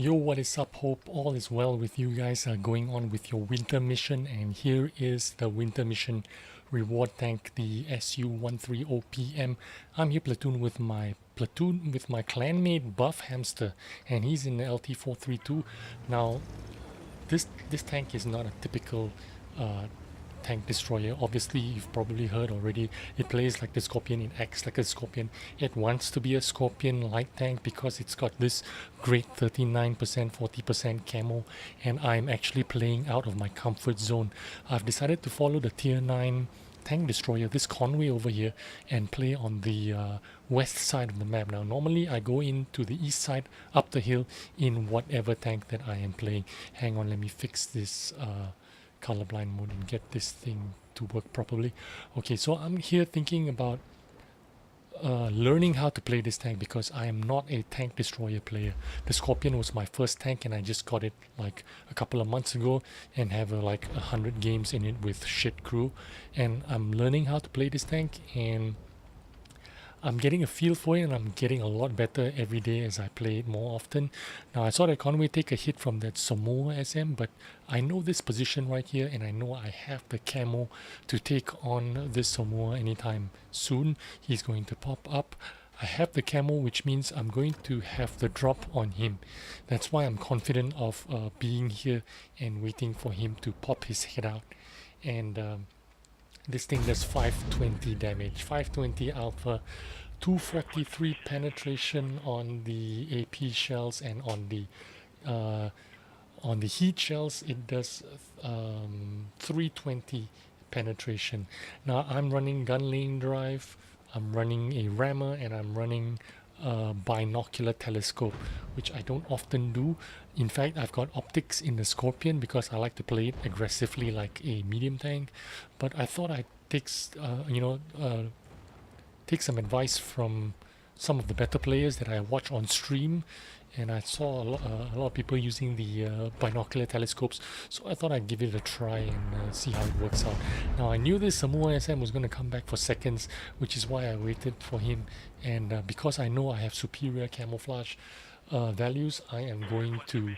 Yo, what is up? Hope all is well with you guys going on with your winter mission, and here is the winter mission reward tank, the SU-130PM. I'm here platoon with my clanmate Buff Hamster, and he's in the LT-432. Now, this tank is not a typical tank destroyer. Obviously, you've probably heard already, it plays like the Scorpion, it acts like a Scorpion, it wants to be a Scorpion light tank because it's got this great 39%, 40% camo, and I'm actually playing out of my comfort zone. I've decided to follow the tier 9 tank destroyer, this Conway over here, and play on the west side of the map. Now normally I go into the east side up the hill in whatever tank that I am playing. Hang on, let me fix this colorblind mode and get this thing to work properly. Okay, so I'm here thinking about learning how to play this tank because I am not a tank destroyer player. The Scorpion was my first tank and I just got it like a couple of months ago and have like 100 games in it with shit crew, and I'm learning how to play this tank and I'm getting a feel for it, and I'm getting a lot better every day as I play it more often. Now I saw that Conway take a hit from that Samoa SM, but I know this position right here and I know I have the camo to take on this Samoa anytime soon. He's going to pop up. I have the camo, which means I'm going to have the drop on him. That's why I'm confident of being here and waiting for him to pop his head out. And this thing does 520 damage, 520 alpha, 243 penetration on the AP shells, and on the heat shells it does 320 penetration. Now I'm running gun lane drive, I'm running a rammer, and I'm running binocular telescope, which I don't often do. In fact, I've got optics in the Scorpion because I like to play it aggressively like a medium tank, but I thought I'd take take some advice from some of the better players that I watch on stream, and I saw a lot of people using the binocular telescopes, so I thought I'd give it a try and see how it works out. Now I knew this Samoa SM was going to come back for seconds, which is why I waited for him, and because I know I have superior camouflage values, I am going to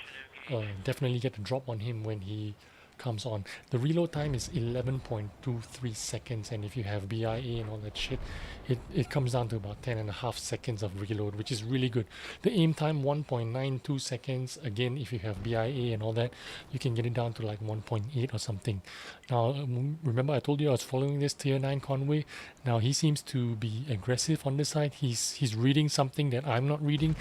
definitely get a drop on him when he comes on. The reload time is 11.23 seconds, and if you have BIA and all that shit, it comes down to about 10.5 seconds of reload, which is really good. The aim time 1.92 seconds. Again, if you have BIA and all that, you can get it down to like 1.8 or something. Now remember I told you I was following this tier 9 Conway. Now he seems to be aggressive on this side. He's reading something that I'm not reading.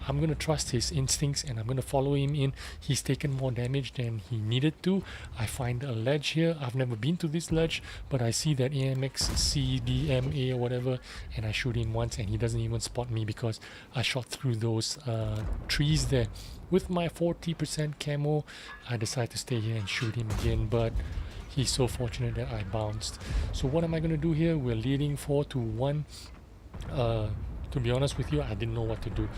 I'm going to trust his instincts and I'm going to follow him in. He's taken more damage than he needed to. I find a ledge here. I've never been to this ledge, but I see that AMX CDMA or whatever, and I shoot him once and he doesn't even spot me because I shot through those trees there. With my 40% camo, I decide to stay here and shoot him again, but he's so fortunate that I bounced. So what am I going to do here? We're leading 4-1. To be honest with you, I didn't know what to do.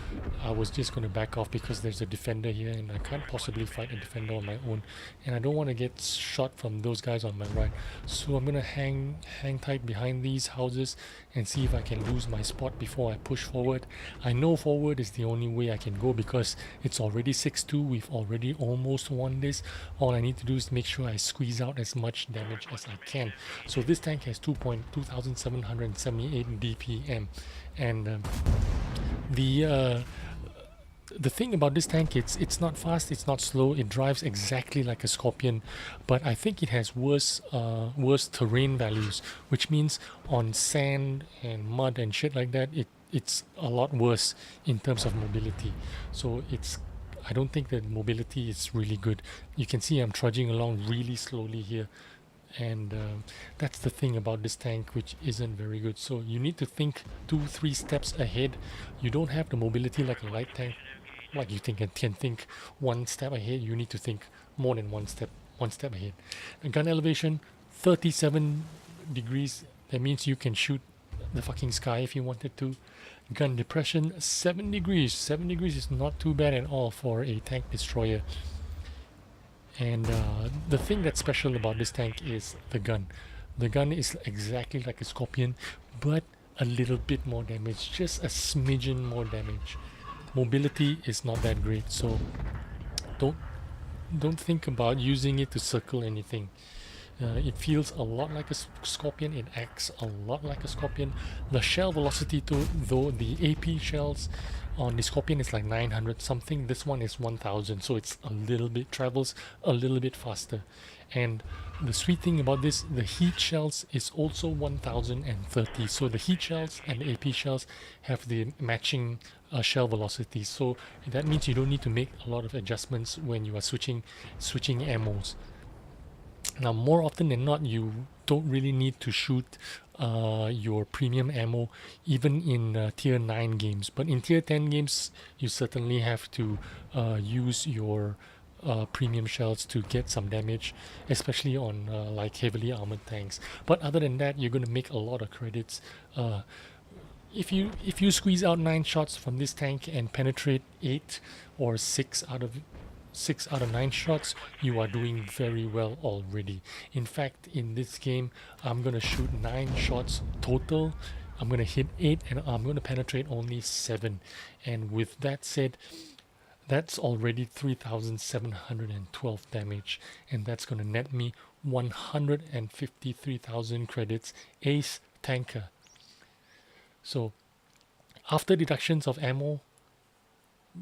I was just going to back off because there's a defender here and I can't possibly fight a defender on my own, and I don't want to get shot from those guys on my right. So I'm going to hang tight behind these houses and see if I can lose my spot before I push forward. I know forward is the only way I can go because it's already 6-2. We've already almost won this. All I need to do is make sure I squeeze out as much damage as I can. So this tank has 2,778 DPM. And the thing about this tank, it's not fast, it's not slow, it drives exactly like a Scorpion, but I think it has worse terrain values, which means on sand and mud and shit like that, it's a lot worse in terms of mobility. So I don't think that mobility is really good. You can see I'm trudging along really slowly here. And that's the thing about this tank, which isn't very good. So you need to think 2-3 steps ahead. You don't have the mobility like a light tank. Like you can think one step ahead, you need to think more than one step ahead. The gun elevation 37 degrees. That means you can shoot the fucking sky if you wanted to. Gun depression 7 degrees. 7 degrees is not too bad at all for a tank destroyer. And the thing that's special about this tank is the gun. The gun is exactly like a Scorpion, but a little bit more damage, just a smidgen more damage. Mobility is not that great, so don't think about using it to circle anything. It feels a lot like a scorpion. It acts a lot like a scorpion. The shell velocity, though the AP shells on the scorpion is like 900 something, this one is 1000, so it's a little bit, travels a little bit faster. And the sweet thing about this, the heat shells is also 1030. So the heat shells and the AP shells have the matching shell velocity. So that means you don't need to make a lot of adjustments when you are switching ammos. Now, more often than not, you don't really need to shoot your premium ammo even in tier 9 games, but in tier 10 games you certainly have to use your premium shells to get some damage, especially on like heavily armored tanks. But other than that, you're going to make a lot of credits. If you squeeze out 9 shots from this tank and penetrate 8 or 6 out of 9 shots, you are doing very well already. In fact, in this game, I'm gonna shoot 9 shots total. I'm gonna hit 8 and I'm gonna penetrate only 7. And with that said, that's already 3,712 damage, and that's gonna net me 153,000 credits. Ace tanker. So after deductions of ammo,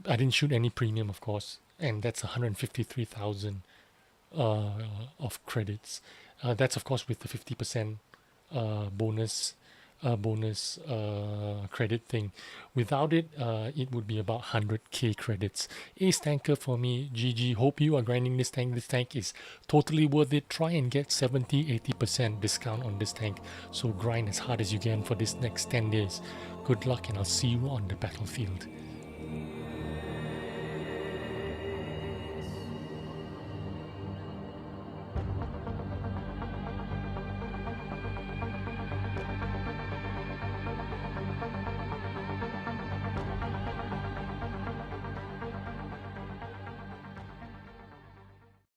I didn't shoot any premium, of course, and that's 153,000 of credits. That's of course with the 50% bonus credit thing. Without it, it would be about 100k credits. Ace tanker for me. GG. Hope you are grinding this tank. This tank is totally worth it. Try and get 70-80% discount on this tank. So grind as hard as you can for this next 10 days. Good luck, and I'll see you on the battlefield.